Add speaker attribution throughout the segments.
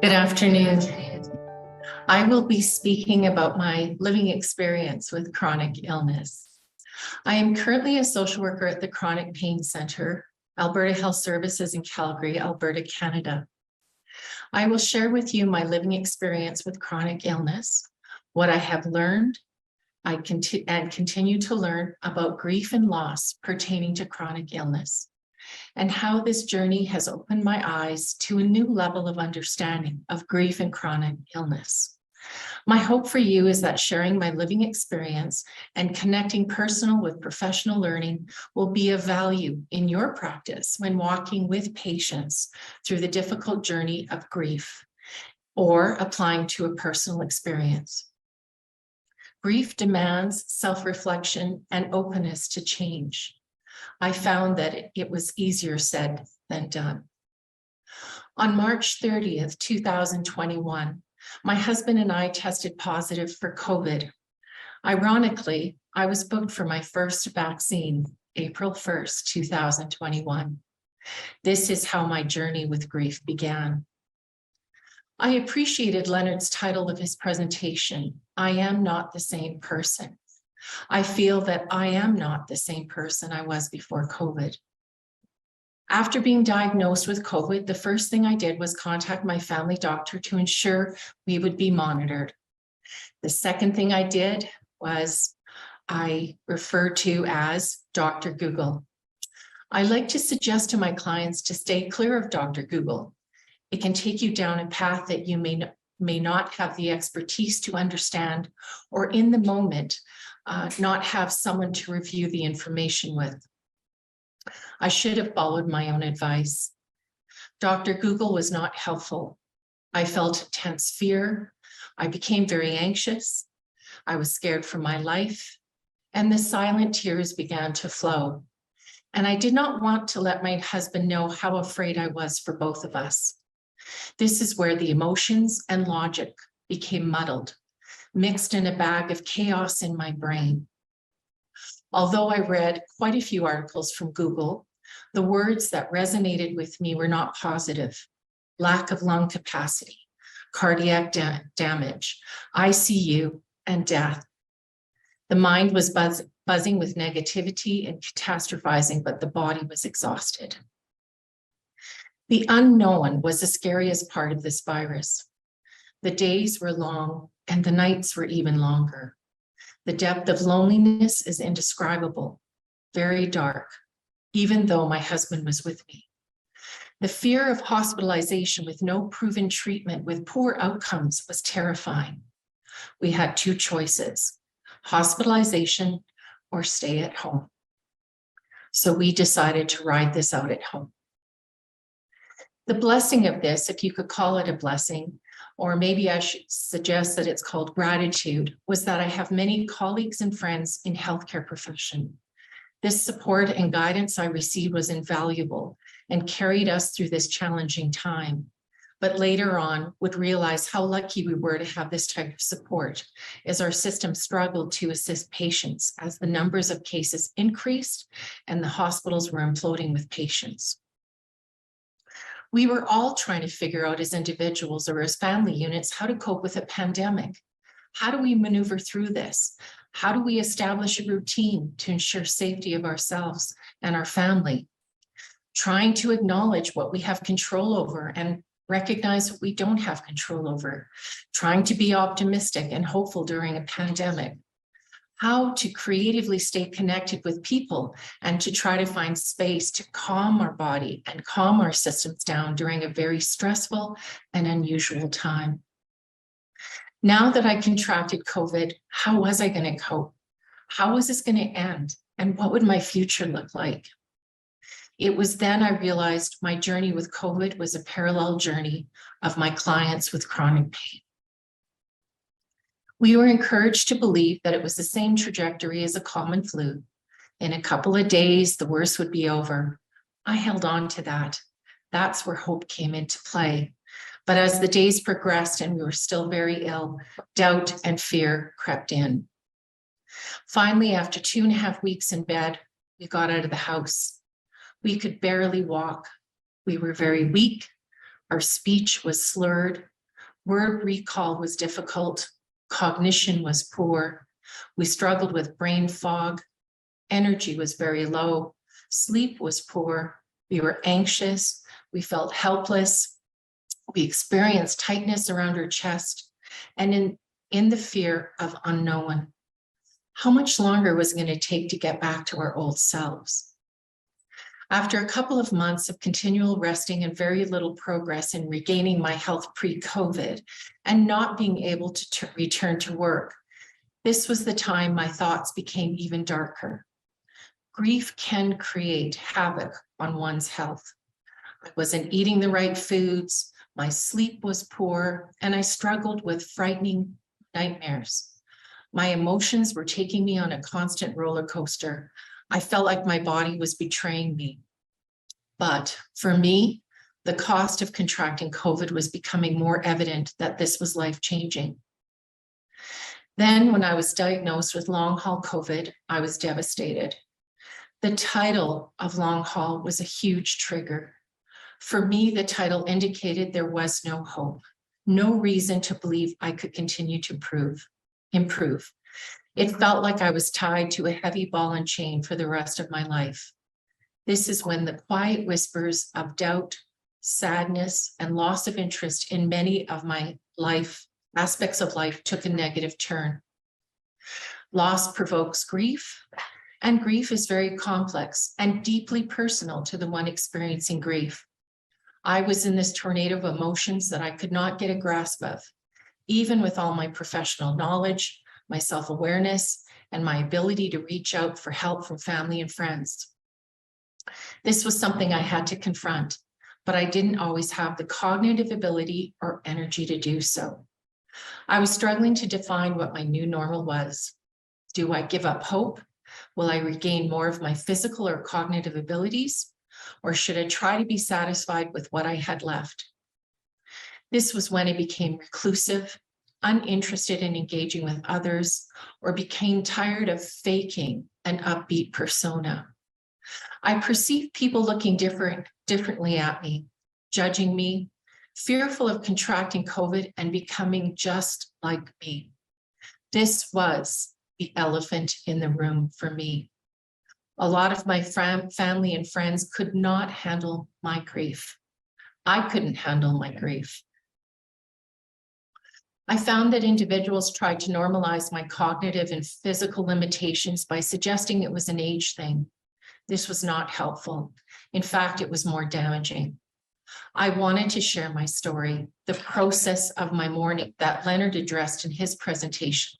Speaker 1: Good afternoon. I will be speaking about my living experience with chronic illness. I am currently a social worker at the Chronic Pain Centre, Alberta Health Services in Calgary, Alberta, Canada. I will share with you my living experience with chronic illness, what I have learned, and continue to learn about grief and loss pertaining to chronic illness, and how this journey has opened my eyes to a new level of understanding of grief and chronic illness. My hope for you is that sharing my living experience and connecting personal with professional learning will be of value in your practice when walking with patients through the difficult journey of grief or applying to a personal experience. Grief demands self-reflection and openness to change. I found that it was easier said than done. On March 30th, 2021, my husband and I tested positive for COVID. Ironically, I was booked for my first vaccine, April 1st, 2021. This is how my journey with grief began. I appreciated Leonard's title of his presentation, I Am Not the Same Person. I feel that I am not the same person I was before COVID. After being diagnosed with COVID, the first thing I did was contact my family doctor to ensure we would be monitored. The second thing I did was I refer to as Dr. Google. I like to suggest to my clients to stay clear of Dr. Google. It can take you down a path that you may not have the expertise to understand, or in the moment, not have someone to review the information with. I should have followed my own advice. Dr. Google was not helpful. I felt intense fear. I became very anxious. I was scared for my life, and the silent tears began to flow. And I did not want to let my husband know how afraid I was for both of us. This is where the emotions and logic became muddled, mixed in a bag of chaos in my brain. Although I read quite a few articles from Google, the words that resonated with me were not positive: lack of lung capacity, cardiac damage, ICU, and death. The mind was buzzing with negativity and catastrophizing, but the body was exhausted. The unknown was the scariest part of this virus. The days were long and the nights were even longer. The depth of loneliness is indescribable, very dark, even though my husband was with me. The fear of hospitalization with no proven treatment with poor outcomes was terrifying. We had two choices: hospitalization or stay at home. So we decided to ride this out at home. The blessing of this, if you could call it a blessing, or maybe I should suggest that it's called gratitude, was that I have many colleagues and friends in healthcare profession. This support and guidance I received was invaluable and carried us through this challenging time. But later on, would realize how lucky we were to have this type of support, as our system struggled to assist patients as the numbers of cases increased and the hospitals were imploding with patients. We were all trying to figure out as individuals or as family units how to cope with a pandemic. How do we maneuver through this? How do we establish a routine to ensure safety of ourselves and our family? Trying to acknowledge what we have control over and recognize what we don't have control over. Trying to be optimistic and hopeful during a pandemic. How to creatively stay connected with people and to try to find space to calm our body and calm our systems down during a very stressful and unusual time. Now that I contracted COVID, how was I going to cope? How was this going to end? And what would my future look like? It was then I realized my journey with COVID was a parallel journey of my clients with chronic pain. We were encouraged to believe that it was the same trajectory as a common flu. In a couple of days, the worst would be over. I held on to that. That's where hope came into play. But as the days progressed and we were still very ill, doubt and fear crept in. Finally, after 2.5 weeks in bed, we got out of the house. We could barely walk. We were very weak. Our speech was slurred. Word recall was difficult. Cognition was poor. We struggled with brain fog. Energy was very low. Sleep was poor. We were anxious. We felt helpless. We experienced tightness around our chest and in the fear of unknown. How much longer was it going to take to get back to our old selves? After a couple of months of continual resting and very little progress in regaining my health pre-COVID and not being able to return to work, this was the time my thoughts became even darker. Grief can create havoc on one's health. I wasn't eating the right foods, my sleep was poor, and I struggled with frightening nightmares. My emotions were taking me on a constant roller coaster. I felt like my body was betraying me. But for me, the cost of contracting COVID was becoming more evident that this was life-changing. Then, when I was diagnosed with long-haul COVID, I was devastated. The title of long haul was a huge trigger. For me, the title indicated there was no hope, no reason to believe I could continue to improve. It felt like I was tied to a heavy ball and chain for the rest of my life. This is when the quiet whispers of doubt, sadness, and loss of interest in many of my aspects of life took a negative turn. Loss provokes grief, and grief is very complex and deeply personal to the one experiencing grief. I was in this tornado of emotions that I could not get a grasp of, even with all my professional knowledge, my self-awareness, and my ability to reach out for help from family and friends. This was something I had to confront, but I didn't always have the cognitive ability or energy to do so. I was struggling to define what my new normal was. Do I give up hope? Will I regain more of my physical or cognitive abilities? Or should I try to be satisfied with what I had left? This was when I became reclusive, uninterested in engaging with others, or became tired of faking an upbeat persona. I perceived people looking differently at me, judging me, fearful of contracting COVID and becoming just like me. This was the elephant in the room for me. A lot of my family and friends could not handle my grief. I couldn't handle my grief. I found that individuals tried to normalize my cognitive and physical limitations by suggesting it was an age thing. This was not helpful. In fact, it was more damaging. I wanted to share my story, the process of my mourning that Leonard addressed in his presentation,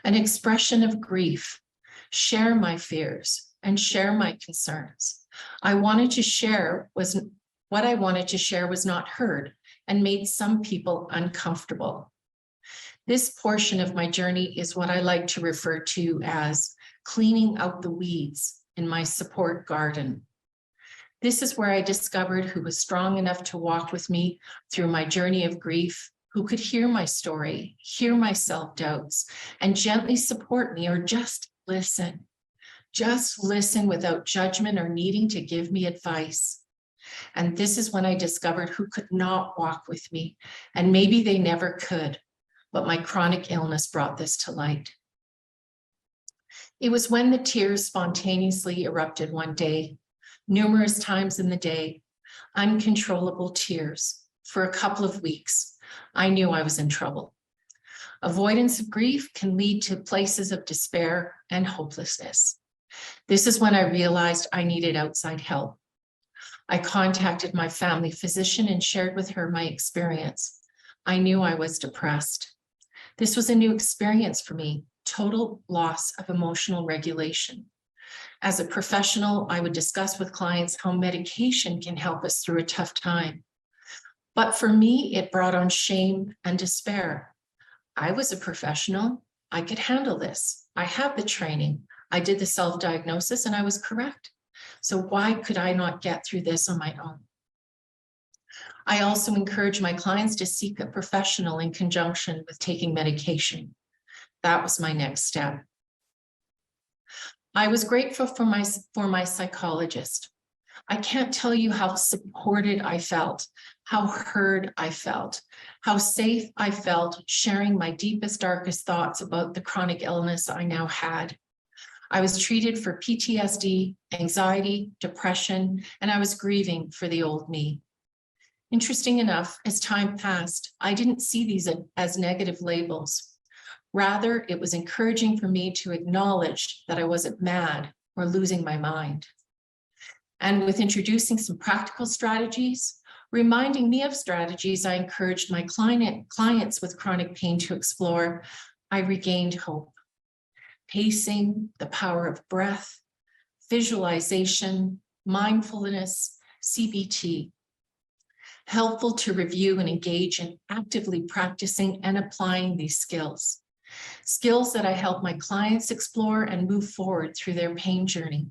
Speaker 1: an expression of grief, share my fears and share my concerns. What I wanted to share was not heard and made some people uncomfortable. This portion of my journey is what I like to refer to as cleaning out the weeds in my support garden. This is where I discovered who was strong enough to walk with me through my journey of grief, who could hear my story, hear my self-doubts, and gently support me or just listen. Just listen without judgment or needing to give me advice. And this is when I discovered who could not walk with me, and maybe they never could, but my chronic illness brought this to light. It was when the tears spontaneously erupted one day, numerous times in the day, uncontrollable tears. For a couple of weeks, I knew I was in trouble. Avoidance of grief can lead to places of despair and hopelessness. This is when I realized I needed outside help. I contacted my family physician and shared with her my experience. I knew I was depressed. This was a new experience for me, total loss of emotional regulation. As a professional, I would discuss with clients how medication can help us through a tough time. But for me, it brought on shame and despair. I was a professional. I could handle this. I have the training. I did the self-diagnosis and I was correct. So why could I not get through this on my own? I also encourage my clients to seek a professional in conjunction with taking medication. That was my next step. I was grateful for my psychologist. I can't tell you how supported I felt, how heard I felt, how safe I felt sharing my deepest, darkest thoughts about the chronic illness I now had. I was treated for PTSD, anxiety, depression, and I was grieving for the old me. Interesting enough, as time passed, I didn't see these as negative labels. Rather, it was encouraging for me to acknowledge that I wasn't mad or losing my mind. And with introducing some practical strategies, reminding me of strategies I encouraged my clients with chronic pain to explore, I regained hope. Pacing, the power of breath, visualization, mindfulness, CBT. Helpful to review and engage in actively practicing and applying these skills. Skills that I help my clients explore and move forward through their pain journey.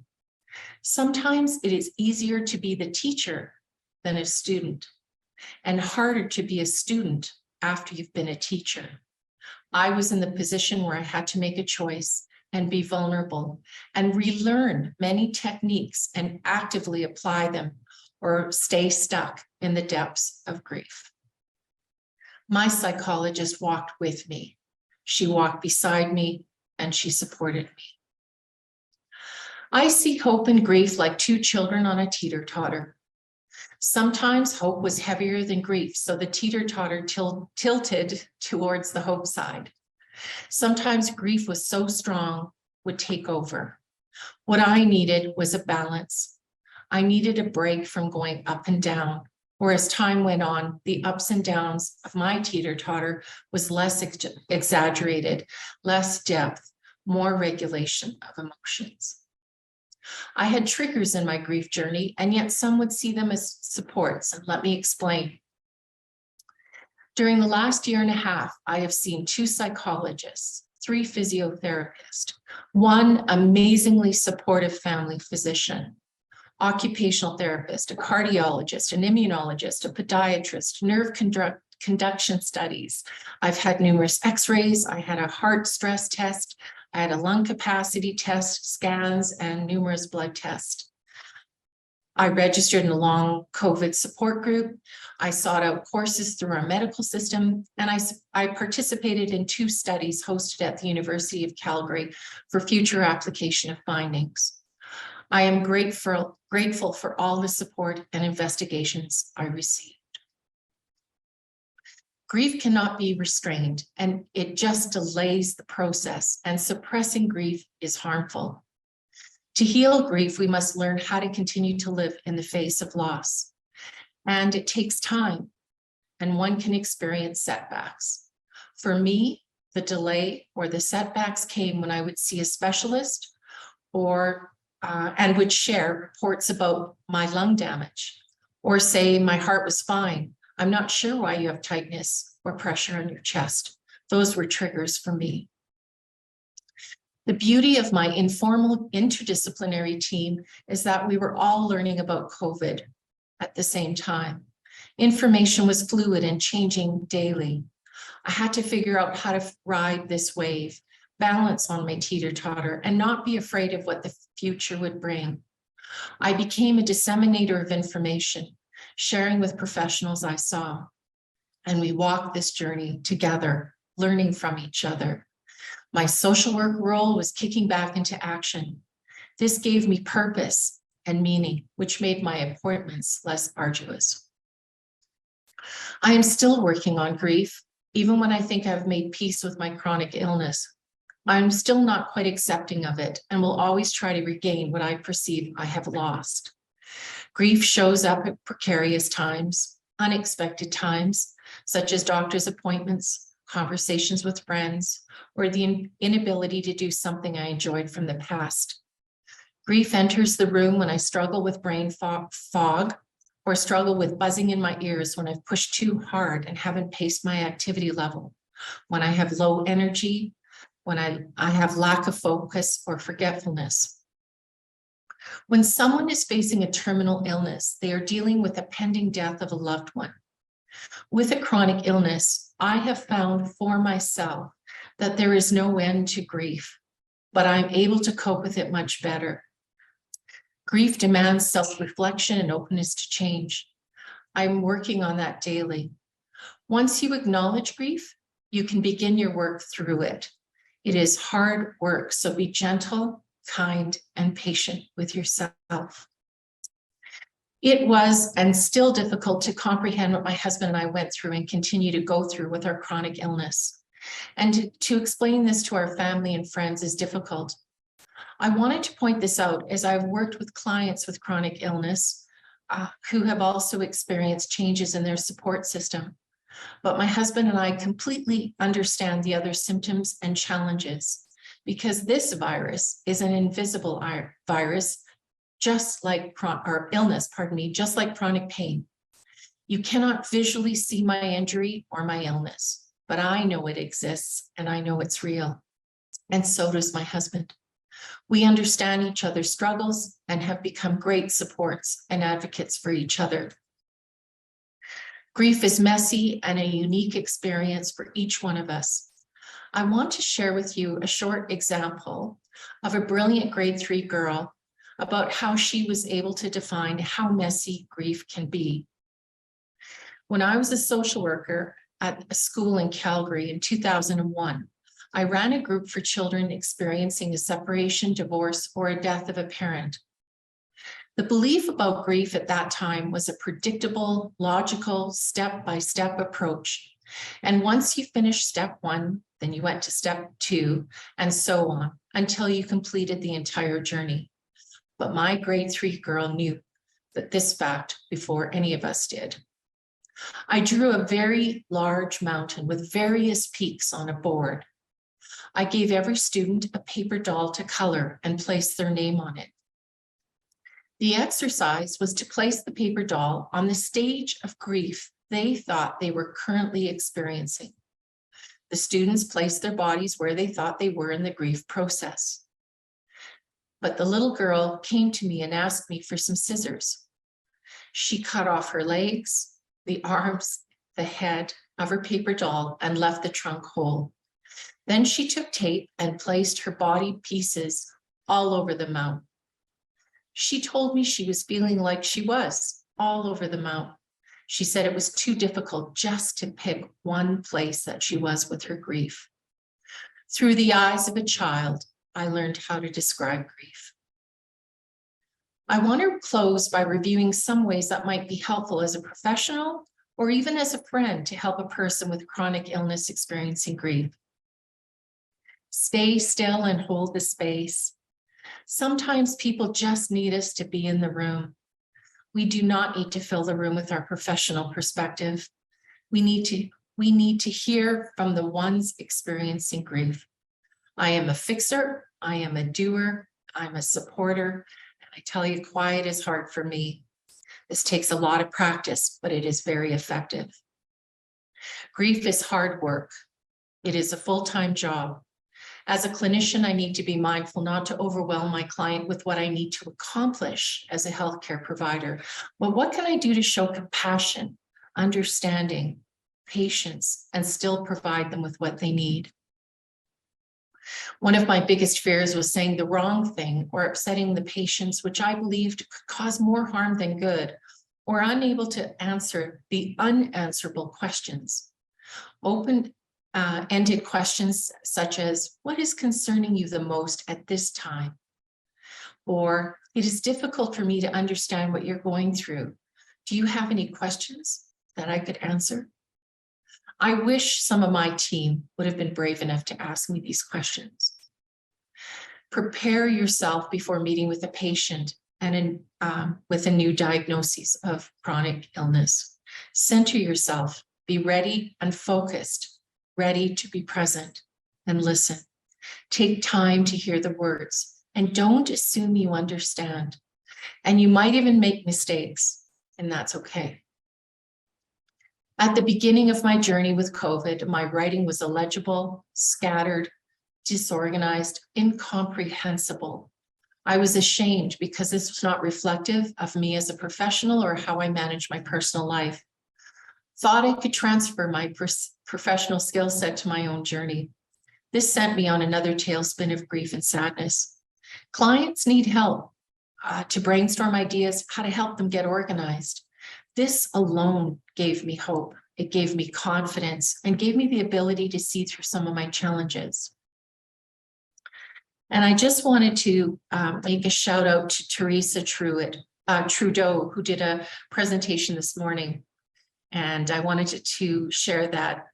Speaker 1: Sometimes it is easier to be the teacher than a student, and harder to be a student after you've been a teacher. I was in the position where I had to make a choice and be vulnerable and relearn many techniques and actively apply them or stay stuck in the depths of grief. My psychologist walked with me. She walked beside me and she supported me. I see hope and grief like two children on a teeter-totter. Sometimes hope was heavier than grief, so the teeter-totter tilted towards the hope side. Sometimes grief was so strong, would take over. What I needed was a balance. I needed a break from going up and down, or as time went on, the ups and downs of my teeter-totter was less exaggerated, less depth, more regulation of emotions. I had triggers in my grief journey, and yet some would see them as supports, and let me explain. During the last year and a half, I have seen 2 psychologists, 3 physiotherapists, 1 amazingly supportive family physician, occupational therapist, a cardiologist, an immunologist, a podiatrist, nerve conduction studies. I've had numerous x-rays. I had a heart stress test. I had a lung capacity test, scans, and numerous blood tests. I registered in a long COVID support group. I sought out courses through our medical system, and I participated in 2 studies hosted at the University of Calgary for future application of findings. I am grateful for all the support and investigations I received. Grief cannot be restrained, and it just delays the process, and suppressing grief is harmful. To heal grief, we must learn how to continue to live in the face of loss. And it takes time, and one can experience setbacks. For me, the delay or the setbacks came when I would see a specialist and would share reports about my lung damage, or say my heart was fine. I'm not sure why you have tightness or pressure on your chest. Those were triggers for me. The beauty of my informal interdisciplinary team is that we were all learning about COVID at the same time. Information was fluid and changing daily. I had to figure out how to ride this wave, balance on my teeter-totter, and not be afraid of what the future would bring. I became a disseminator of information, sharing with professionals I saw. And we walked this journey together, learning from each other. My social work role was kicking back into action. This gave me purpose and meaning, which made my appointments less arduous. I am still working on grief, even when I think I've made peace with my chronic illness. I'm still not quite accepting of it and will always try to regain what I perceive I have lost. Grief shows up at precarious times, unexpected times, such as doctor's appointments, conversations with friends, or the inability to do something I enjoyed from the past. Grief enters the room when I struggle with brain fog, or struggle with buzzing in my ears when I've pushed too hard and haven't paced my activity level, when I have low energy, when I have lack of focus or forgetfulness. When someone is facing a terminal illness, they are dealing with the pending death of a loved one. With a chronic illness, I have found for myself that there is no end to grief, but I'm able to cope with it much better. Grief demands self-reflection and openness to change. I'm working on that daily. Once you acknowledge grief, you can begin your work through it. It is hard work, so be gentle, kind, and patient with yourself. It was and still difficult to comprehend what my husband and I went through and continue to go through with our chronic illness. And to explain this to our family and friends is difficult. I wanted to point this out as I've worked with clients with chronic illness who have also experienced changes in their support system. But my husband and I completely understand the other symptoms and challenges because this virus is an invisible virus, just like just like chronic pain. You cannot visually see my injury or my illness, but I know it exists and I know it's real. And so does my husband. We understand each other's struggles and have become great supports and advocates for each other. Grief is messy and a unique experience for each one of us. I want to share with you a short example of a brilliant grade 3 girl about how she was able to define how messy grief can be. When I was a social worker at a school in Calgary in 2001, I ran a group for children experiencing a separation, divorce, or a death of a parent. The belief about grief at that time was a predictable, logical, step-by-step approach. And once you finished step 1, then you went to step 2, and so on, until you completed the entire journey. But my grade 3 girl knew this fact before any of us did. I drew a very large mountain with various peaks on a board. I gave every student a paper doll to color and place their name on it. The exercise was to place the paper doll on the stage of grief they thought they were currently experiencing. The students placed their bodies where they thought they were in the grief process. But the little girl came to me and asked me for some scissors. She cut off her legs, the arms, the head of her paper doll and left the trunk whole. Then she took tape and placed her body pieces all over the mount. She told me she was feeling like she was all over the mount. She said it was too difficult just to pick one place that she was with her grief. Through the eyes of a child, I learned how to describe grief. I want to close by reviewing some ways that might be helpful as a professional or even as a friend to help a person with chronic illness experiencing grief. Stay still and hold the space. Sometimes people just need us to be in the room. We do not need to fill the room with our professional perspective. We need to hear from the ones experiencing grief. I am a fixer, I am a doer, I'm a supporter, and I tell you, quiet is hard for me. This takes a lot of practice, but it is very effective. Grief is hard work. It is a full-time job. As a clinician, I need to be mindful not to overwhelm my client with what I need to accomplish as a healthcare provider. But what can I do to show compassion, understanding, patience, and still provide them with what they need? One of my biggest fears was saying the wrong thing or upsetting the patients, which I believed could cause more harm than good, or unable to answer the unanswerable questions. Open-ended questions such as, what is concerning you the most at this time? Or, it is difficult for me to understand what you're going through. Do you have any questions that I could answer? I wish some of my team would have been brave enough to ask me these questions. Prepare yourself before meeting with a patient and with a new diagnosis of chronic illness. Center yourself, be ready and focused, ready to be present and listen. Take time to hear the words and don't assume you understand. And you might even make mistakes, and that's okay. At the beginning of my journey with COVID, my writing was illegible, scattered, disorganized, incomprehensible. I was ashamed because this was not reflective of me as a professional or how I manage my personal life. Thought I could transfer my professional skill set to my own journey. This sent me on another tailspin of grief and sadness. Clients need help. to brainstorm ideas, how to help them get organized. This alone gave me hope. It gave me confidence and gave me the ability to see through some of my challenges. And I just wanted to make a shout out to Teresa Trudeau, who did a presentation this morning. And I wanted to share that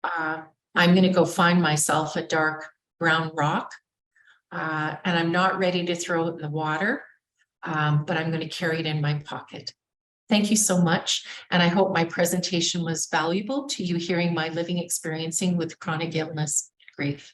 Speaker 1: I'm going to go find myself a dark brown rock, and I'm not ready to throw it in the water, but I'm going to carry it in my pocket. Thank you so much. And I hope my presentation was valuable to you, hearing my living experiencing with chronic illness, grief.